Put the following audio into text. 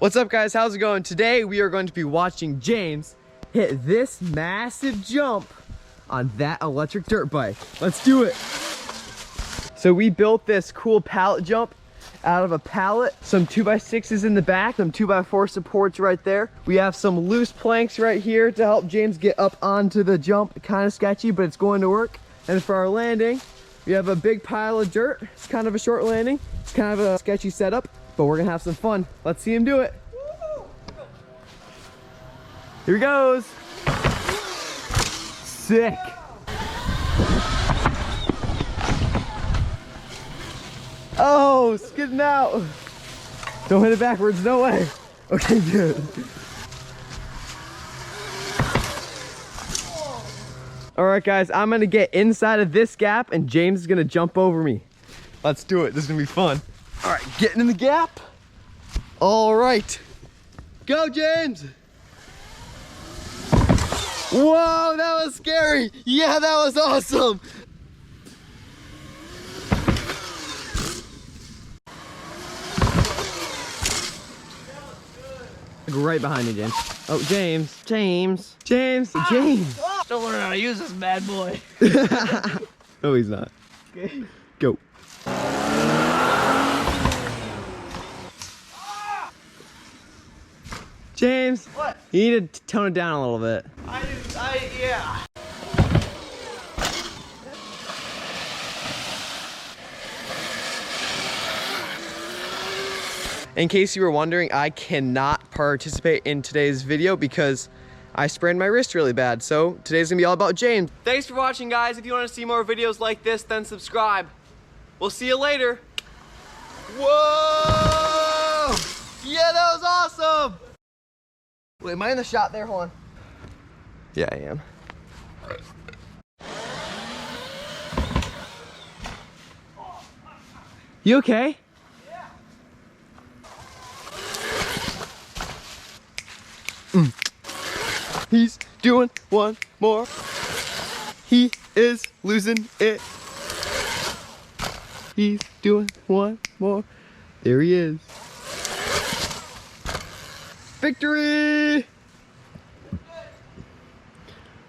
What's up, guys? How's it going? Today we are going to be watching James hit this massive jump on that electric dirt bike. Let's do it. So we built this cool pallet jump out of a pallet, some 2x6s in the back, some 2x4 supports right there. We have some loose planks right here to help James get up onto the jump. Kind of sketchy, but it's going to work. And for our landing, we have a big pile of dirt. It's kind of a short landing. It's kind of a sketchy setup, but we're gonna have some fun. Let's see him do it. Here he goes. Sick. Oh, skidding out. Don't hit it backwards, no way. Okay, good. All right, guys, I'm gonna get inside of this gap and James is gonna jump over me. Let's do it, this is gonna be fun. All right, getting in the gap. All right, go James. Whoa, that was scary. Yeah, that was awesome. Right behind you, James. Oh, James. James. Still learning how to use this bad boy. No, he's not. Okay. Go. James. What? You need to tone it down a little bit. Yeah. In case you were wondering, I cannot participate in today's video because I sprained my wrist really bad. So today's gonna be all about James. Thanks for watching, guys. If you want to see more videos like this, then subscribe. We'll see you later. Whoa! Yeah, that was awesome. Wait, am I in the shot there? Hold on. Yeah, I am. You okay? He's doing one more. He is losing it. He's doing one more. There he is. Victory!